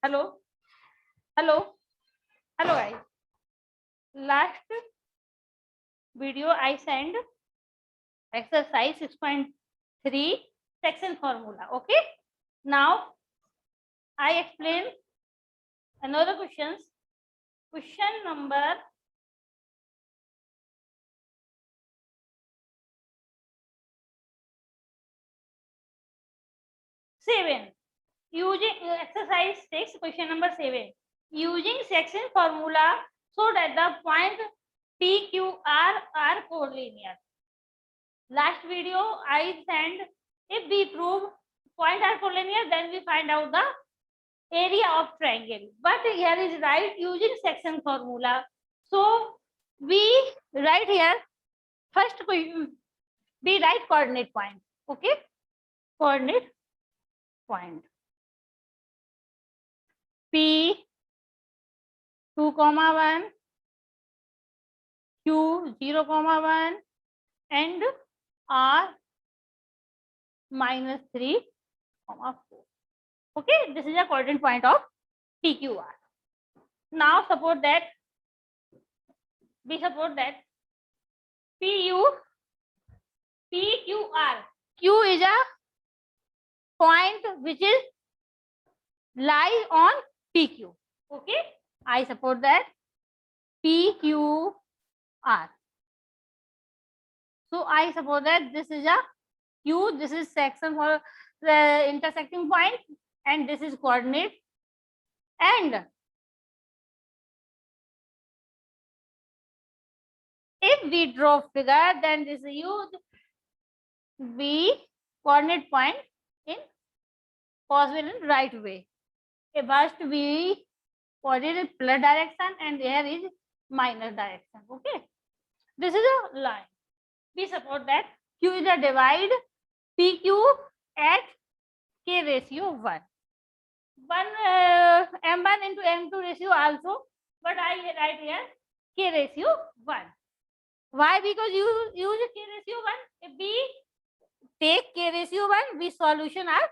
Hello, hello, hello guys. Last video I sent exercise 6.3 section formula. Okay. Now I explain another questions. Question number 7. Using exercise 6, question number 7. Using section formula so that the point P, Q, R are collinear. Last video I sent, if we prove point are collinear, then we find out the area of triangle. But here is right using section formula. So we write here first we write coordinate point. Okay, coordinate point P 2,1, Q 0,1 and R -3, 4. Okay, this is a coordinate point of PQR. Now suppose that PQR. Q is a point which is lie on PQ. Okay, I suppose that PQR. So I suppose that this is a Q, this is section for the intersecting point, and this is coordinate. And if we draw figure, then this is used B coordinate point in possible in right way. It must be coordinate plus direction and here is minus direction. Okay, this is a line. We suppose that Q is a divide PQ at K ratio 1. M1 into M2 ratio also, but I write here K ratio 1. Why? Because you use K ratio 1. If we take K ratio 1, we solution are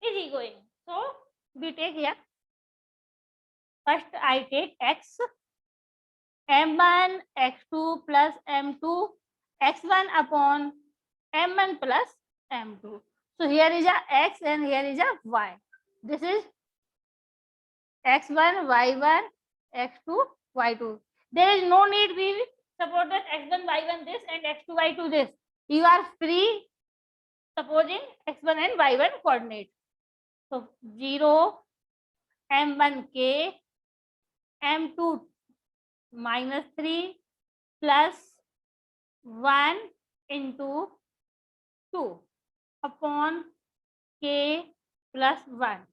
easy going. So we take here. First I take X, M1 X2 plus M2 X1 upon M1 plus M2. So here is a X and here is a Y. This is X1, Y1, X2, Y2. There is no need we suppose that X1, Y1 this and X2, Y2 this. You are free supposing X1 and Y1 coordinate. So 0, M1K, M2 -3 plus 1 into 2 upon K plus 1.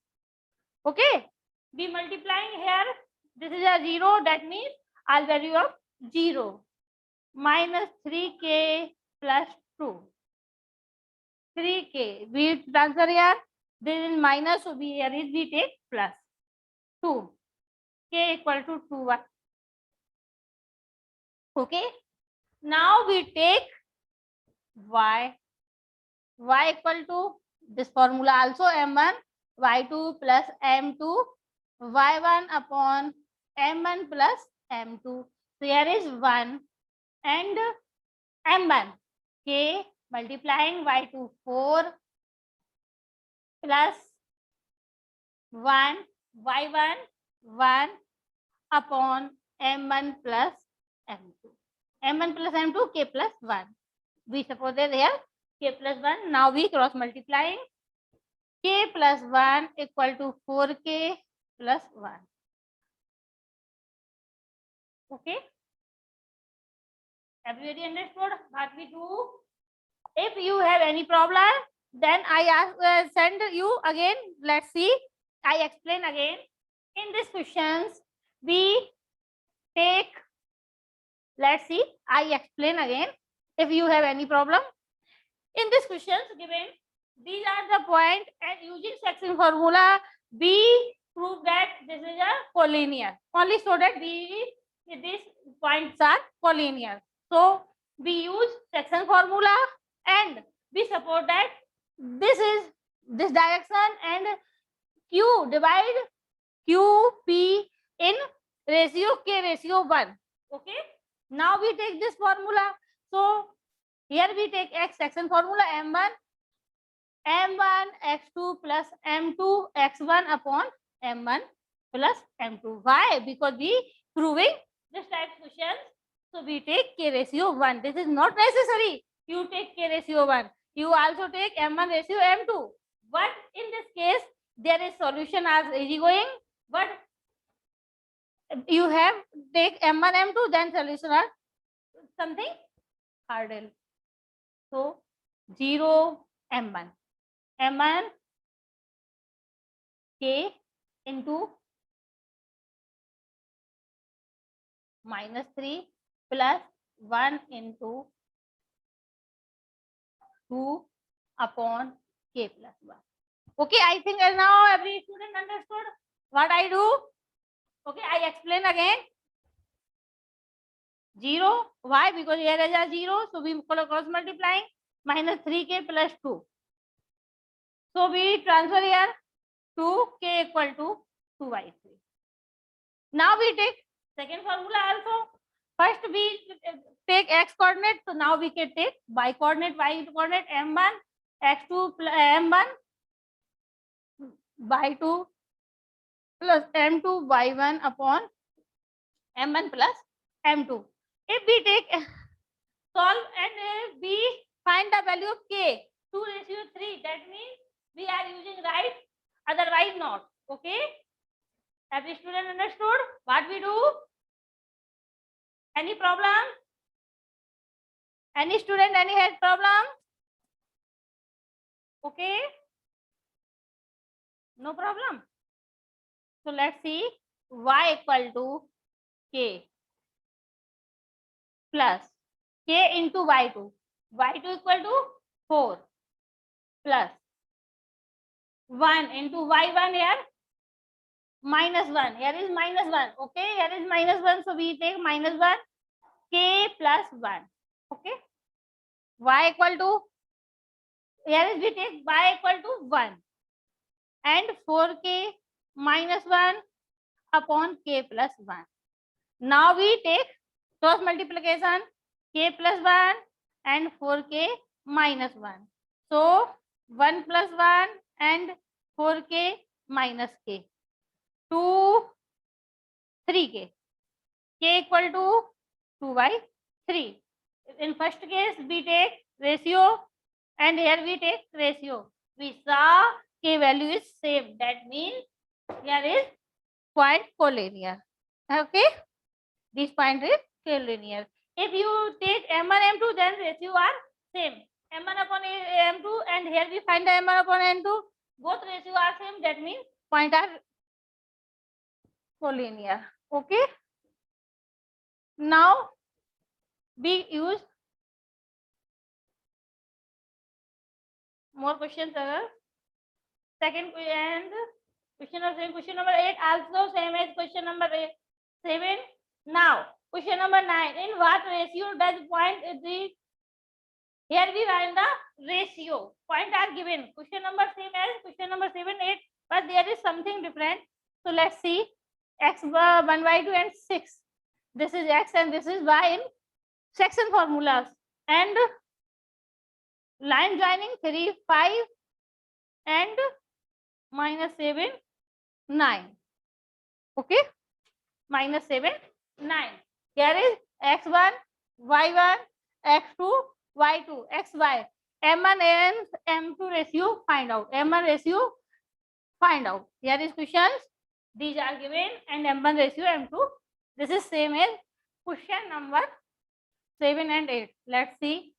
Okay, we multiplying here. This is a 0, that means all value of 0 minus 3K plus 2. 3K, we transfer here. This is minus, so here is we take plus 2. K equal to 2. Okay, now we take Y. Y equal to this formula also M1 Y2 plus M2 Y1 upon M1 plus M2. So here is 1 and M1 K multiplying Y2 4 plus 1 Y1 1 upon M1 plus M2. M1 plus M2 K plus 1. We suppose that here K plus 1. Now we cross multiplying. K plus 1 equal to 4K plus 1. Okay. Everybody understood what we do? If you have any problem, then I send you again. Let's see. I explain again. In these questions, we take. Let's see. I explain again. If you have any problem, in these questions given, these are the point, and using section formula, we prove that this is a collinear. Only so that these points are collinear. So we use section formula and we suppose that this is this direction and Q divide QP in ratio K ratio 1. Okay. Now we take this formula. So here we take X section formula M1 X2 plus M2 X1 upon M1 plus M2. Why? Because we proving this type of questions. So we take K ratio 1. This is not necessary. You take K ratio 1. You also take M1 ratio M2. But in this case, there is solution as easygoing. But you have take M1 M2, then solution are something harder. So 0 M1. M1 K into minus 3 plus 1 into 2 upon K plus 1. Okay, I think now every student understood what I do. Okay, I explain again. 0. Why? Because here is a 0. So we cross multiplying minus 3K plus 2. So we transfer here 2K equal to 2y3. Now we take second formula also. First we take x coordinate. So now we can take y coordinate. Y coordinate M1 X2 plus M1 y2 plus M2 y1 upon M1 plus M2. If we take solve and we find the value of K 2 ratio 3, that means we are using right, otherwise not. Okay. Every student understood what we do? Any problem? Any student, any head problem? Okay. No problem. So let's see y equal to K plus K into y2. Y2 equal to 4 plus 1 into y1 here minus 1. Here is minus 1. Okay. Here is minus 1. So we take minus 1 K plus 1. Okay. Y equal to, here is we take y equal to 1 and 4K minus 1 upon K plus 1. Now we take cross multiplication K plus 1 and 4K minus 1. So 1 plus 1 and 4K minus K. 2, 3K. K equal to 2 by 3. In first case, we take ratio and here we take ratio. We saw K value is same. That means here is point collinear. Okay. This point is collinear. If you take M1, M2, then ratio are same. M1 upon M2 and here we find the M1 upon M2. Both ratio are same. That means point are collinear. Okay. Now we use more questions. Second and question number 8 also same as question number 7. Now question number 9. In what ratio does point the? Here we find the ratio. Point are given. Question number same as question number 7, 8, but there is something different. So let's see. X 1 by 2 and 6. This is X and this is Y in section formulas. And line joining 3, 5 and minus 7, 9. Okay. Minus 7, 9. Here is X1, Y1, X2, Y2, XY. M1 and M2 ratio find out. M1 ratio find out. Here is questions. These are given and M1 ratio, M2. This is same as question number 7 and 8. Let's see.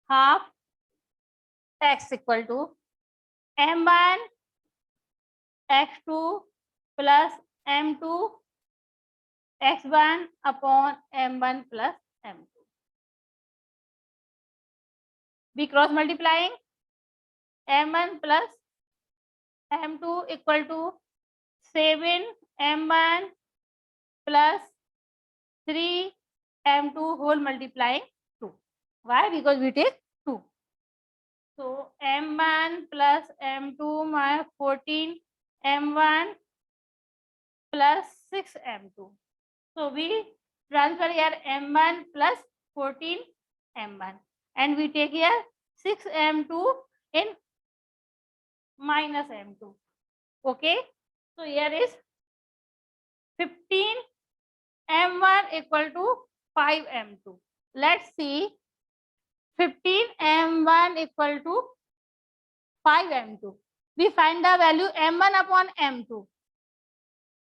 Half X equal to M1 X2 plus M2 X1 upon M1 plus M2. We cross multiplying M1 plus M2 equal to 7 M1 plus 3 M2 whole multiplying 2. Why? Because we take 2. So M1 plus M2 minus 14 M1 plus 6m2. So we transfer here m1 plus 14m1 and we take here 6m2 in minus m2. Okay, so here is 15m1 equal to 5m2. Let's see, 15m1 equal to 5m2. We find the value m1 upon m2.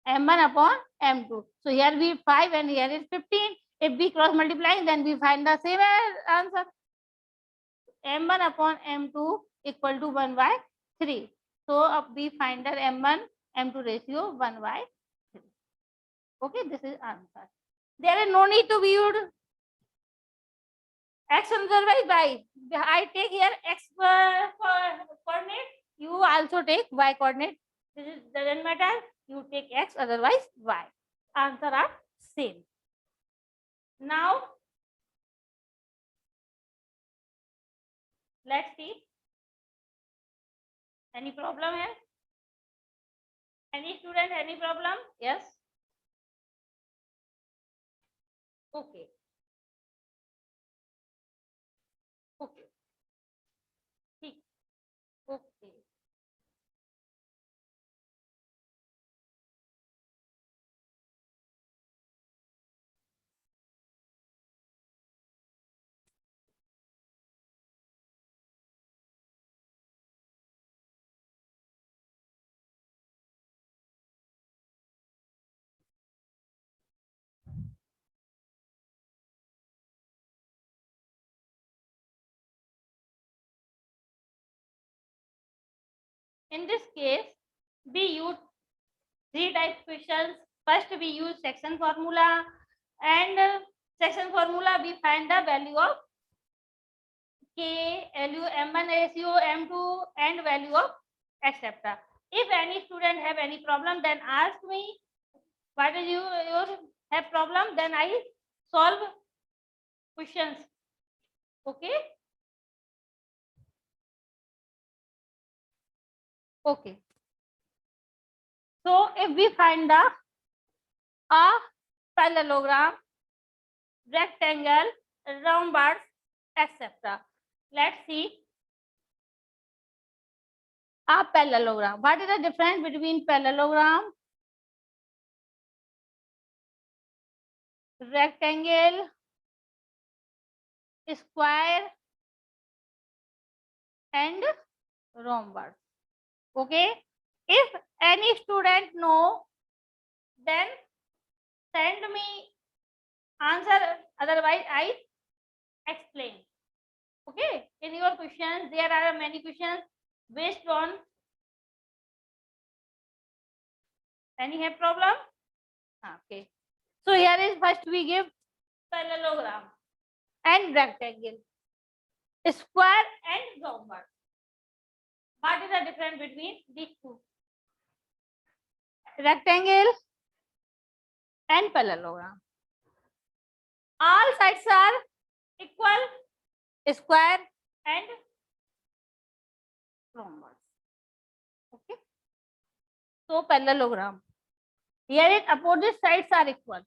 m1 upon m2. So here we 5 and here is 15. If we cross multiply, then we find the same answer. m1 upon m2 equal to 1 by 3. So we find that m1 m2 ratio 1 by 3. Okay, this is answer. There is no need to be used x otherwise y. I take here x coordinate. You also take y coordinate. This is doesn't matter. You take x otherwise y. Answer are same. Now let's see. Any problem here? Any student, any problem? Yes. Okay. Okay. Okay. In this case, we use three type questions. First, we use section formula, and section formula we find the value of k, LU, m1 ratio, m2, and value of etc. If any student have any problem, then ask me. What is your have problem? Then I solve questions. Okay. Okay. So if we find the parallelogram, rectangle, rhombus, etc. Let's see a parallelogram. What is the difference between parallelogram, rectangle, square, and rhombus? Okay. If any student know, then send me answer. Otherwise, I explain. Okay. In your questions, there are many questions based on any have problem. Okay. So here is first we give parallelogram and rectangle, square and rhombus. What is the difference between these two? Rectangle and parallelogram. All sides are equal, square and rhombus. Okay. So parallelogram. Here it opposite sides are equal.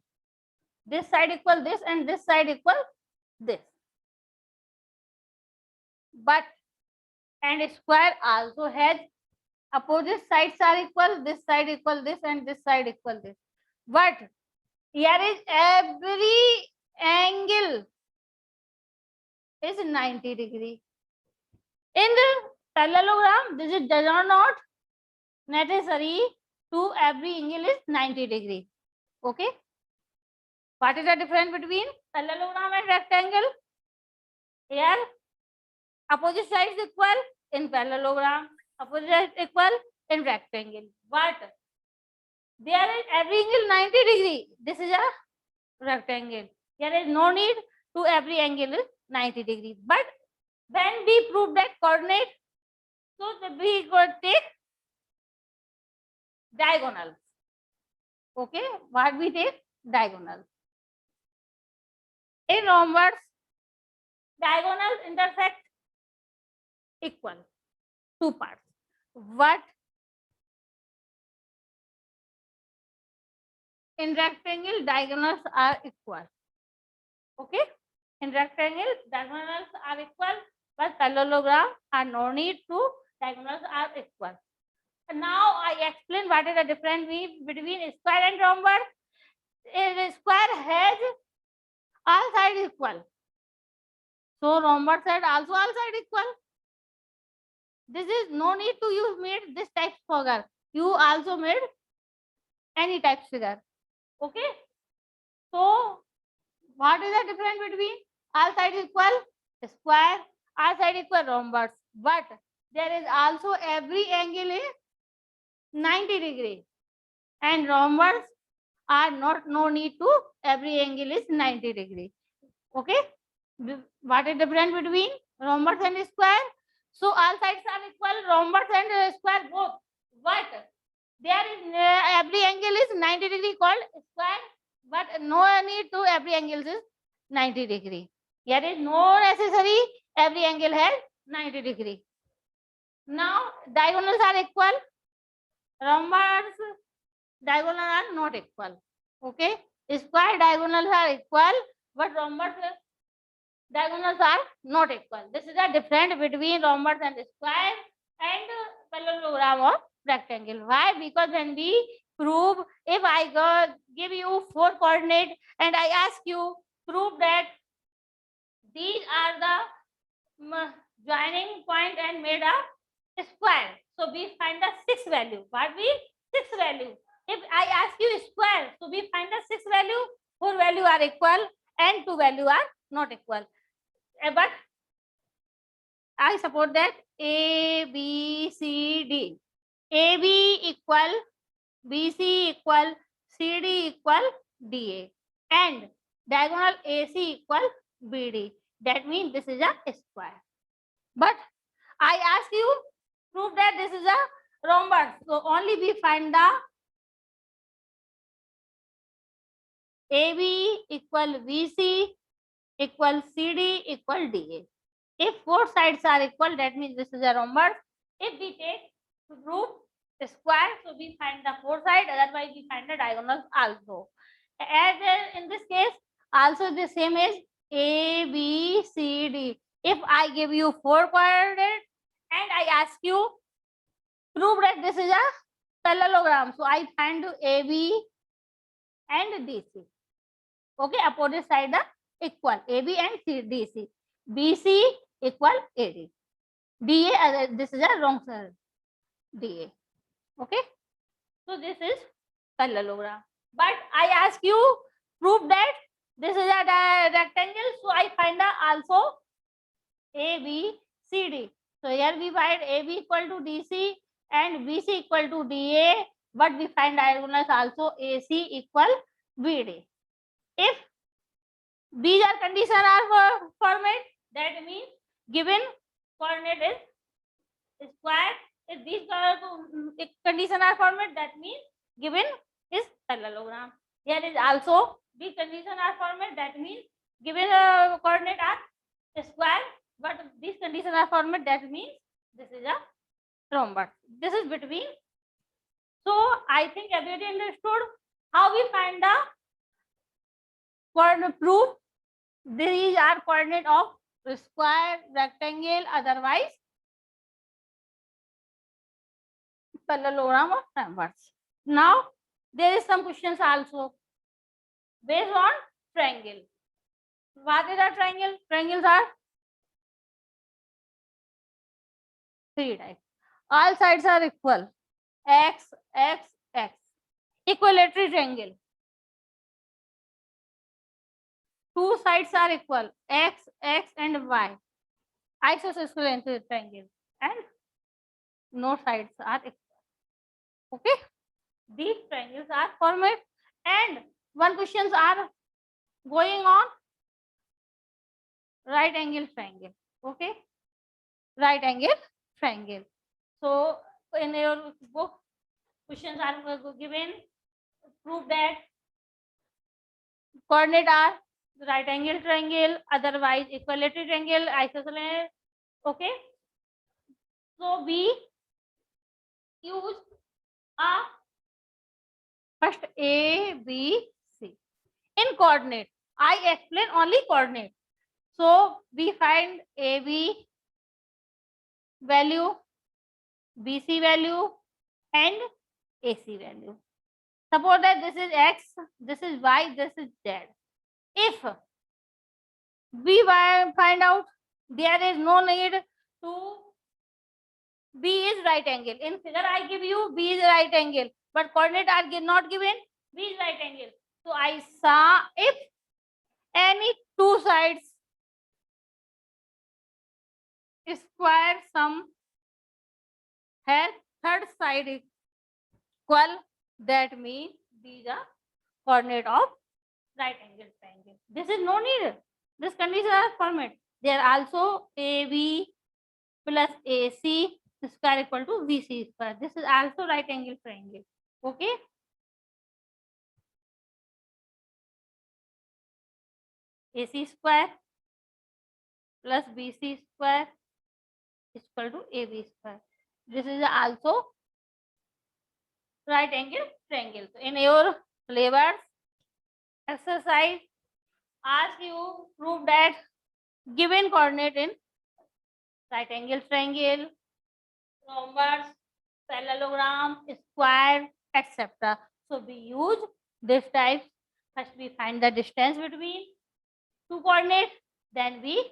This side equal this and this side equal this. But and square also has opposite sides are equal. This side equal this and this side equal this. But here is every angle is 90 degree. In the parallelogram, this is does not necessary to every angle is 90 degree. Okay. What is the difference between parallelogram and rectangle? Here, opposite sides equal in parallelogram, opposite sides equal in rectangle. But there is every angle 90 degree. This is a rectangle. There is no need to every angle is 90 degree. But when we prove that coordinate, so we could take diagonals. Okay, what we take? Diagonals. In rhombus, diagonals intersect equal, two parts. What in rectangle diagonals are equal. Okay, in rectangle diagonals are equal, but parallelogram are no need to, diagonals are equal. And now I explain what is the difference between square and rhombus. A square has all sides equal, so rhombus side also all side equal. This is no need to use made this type figure. You also made any type figure. Okay. So what is the difference between all sides equal square, all side equal rhombus? But there is also every angle is 90 degree, and rhombus are not no need to every angle is 90 degree. Okay. What is the difference between rhombus and square? So all sides are equal, rhombus and square both. But there is every angle is 90 degree called square, but no need to every angle is 90 degree. There is no necessary every angle has 90 degree. Now diagonals are equal, rhombus diagonals are not equal. Okay, square diagonals are equal, but rhombus diagonals are not equal. This is the difference between rhombus and square and parallelogram or rectangle. Why? Because when we prove, if I give you 4 coordinates and I ask you prove that these are the joining point and made a square. So we find the 6th value. What we 6th value? If I ask you square, so we find the 6th value. 4 value are equal and 2 value are not equal. But I suppose that A, B, C, D. AB equal, BC equal, CD equal, DA. And diagonal AC equal BD. That means this is a square. But I ask you, prove that this is a rhombus. So only we find the AB equal BC equal CD equal DA. If 4 sides are equal, that means this is a rhombus. If we take to prove the square, so we find the 4 sides, otherwise we find the diagonals also. As in this case, also the same as A, B, C, D. If I give you 4 coordinates and I ask you prove that this is a parallelogram, so I find AB and DC. Okay, opposite side the equal AB and DC. BC equal AD. DA, this is a wrong cell. DA. Okay. So this is parallelogram. But I ask you prove that this is a rectangle. So I find also ABCD. So here we find AB equal to DC and BC equal to DA. But we find diagonals also AC equal BD. If these are conditions are format, that means given coordinate is square. If these conditions are format, that means given is parallelogram. Here is also these conditions are format, that means given coordinate are square, but these conditions are format, that means this is a rhombus. This is between. So I think everybody understood how we find the coordinate proof. These are coordinate of square, rectangle, otherwise parallelogram or rhombus. Now there is some questions also based on triangle. What is a triangle? Triangles are 3 types. All sides are equal. X, X, X. Equilateral triangle. 2 sides are equal. X, X, and Y. Isosceles triangle. And no sides are equal. Okay. These triangles are formed, and one questions are going on right angle triangle. Okay. Right angle triangle. So in your book, questions are given. Prove that coordinate are right angle triangle, otherwise equilateral triangle, isosceles. Okay. So we use a First A, B, C. In coordinate, I explain only coordinate. So we find AB value, BC value, and AC value. Suppose that this is X, this is Y, this is Z. If we find out there is no need to B is right angle. In figure I give you B is right angle, but coordinate are not given, B is right angle. So I saw if any two sides square sum has third side equal, that means these are coordinate of right angle triangle. This is no need. This condition are format. There also AB plus AC square equal to BC square. This is also right angle triangle. Okay. AC square plus BC square is equal to AB square. This is also right angle triangle. So in your syllabus exercise, ask you prove that given coordinate in right angle triangle, rhombus, parallelogram, square, etc. So we use this type. First we find the distance between two coordinates, then we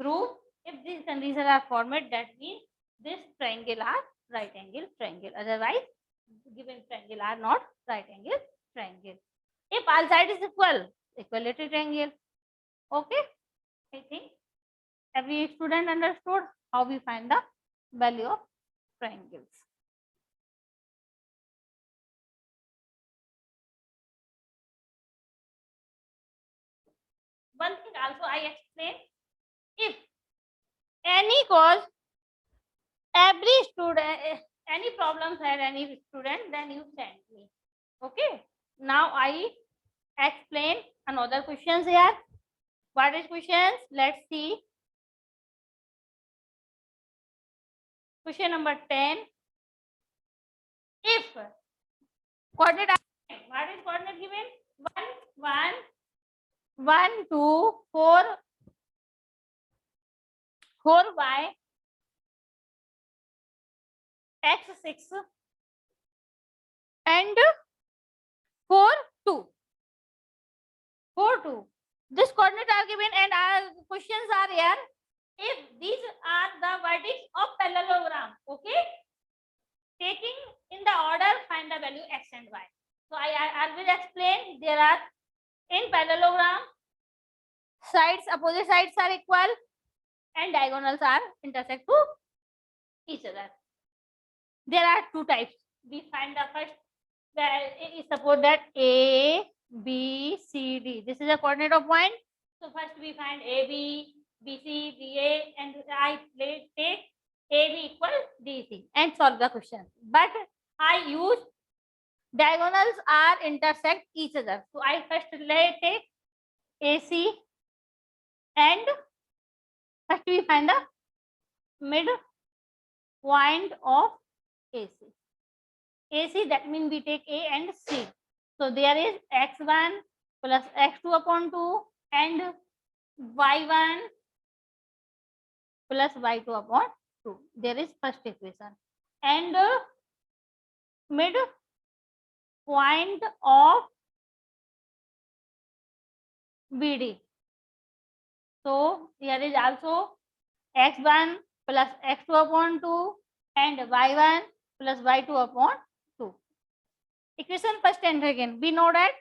prove if these conditions are formed, that means this triangle are right angle triangle. Otherwise, given triangle are not right angle triangle. If all sides is equal, equality triangle. Okay, I think every student understood how we find the value of triangles. One thing also I explain, if any cause every student, any problems had any student, then you send me. Okay. Now I explain another questions here. What is questions? Let's see. Question number 10. If coordinate, what is coordinate given? 1, 2, 4, 4y, x6 and 4, 2. 4, 2. This coordinate are given and our questions are here. If these are the vertex of parallelogram, okay? Taking in the order, find the value x and y. So I will explain. There are in parallelogram, sides, opposite sides are equal and diagonals are intersect to each other. There are two types. We find the first, suppose that A, B, C, D. This is a coordinate of point. So first we find AB, BC, DA, and I take AB equal DC and solve the question. But I use diagonals are intersect each other. So I first take AC and first we find the mid point of AC. AC, that means we take A and C. So there is x1 plus x2 upon 2 and y1 plus y2 upon 2. There is first equation. And mid point of BD. So here is also x1 plus x2 upon 2 and y1 plus y2 upon 2. Equation first and second. We know that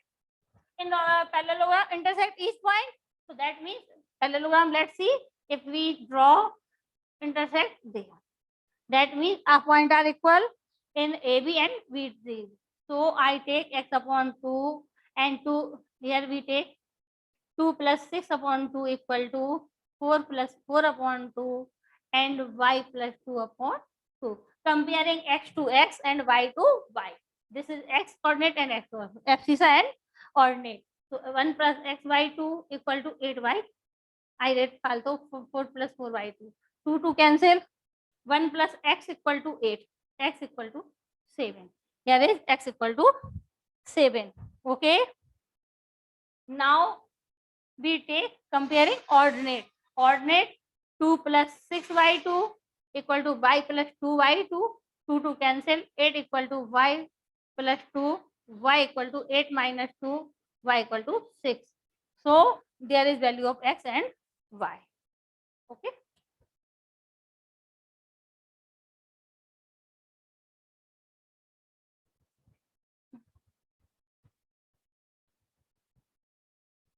in parallelogram intersect each point. So that means parallelogram, let's see if we draw intersect there. That means a point are equal in AB and BD. So I take x upon 2 and 2. Here we take 2 plus 6 upon 2 equal to 4 plus 4 upon 2 and y plus 2 upon 2. Comparing x to x and y to y. This is x coordinate and x abscissa and coordinate. So 1 plus x y2 equal to 8y. I read also 4 plus 4y2. 2 to cancel. 1 plus x equal to 8. X equal to 7. Here is x equal to 7. Okay. Now we take comparing ordinate. Ordinate 2 plus 6y2 equal to y plus 2y2. 2 to cancel. 8 equal to y plus 2. Y equal to 8 minus 2. Y equal to 6. So there is value of x and y. Okay.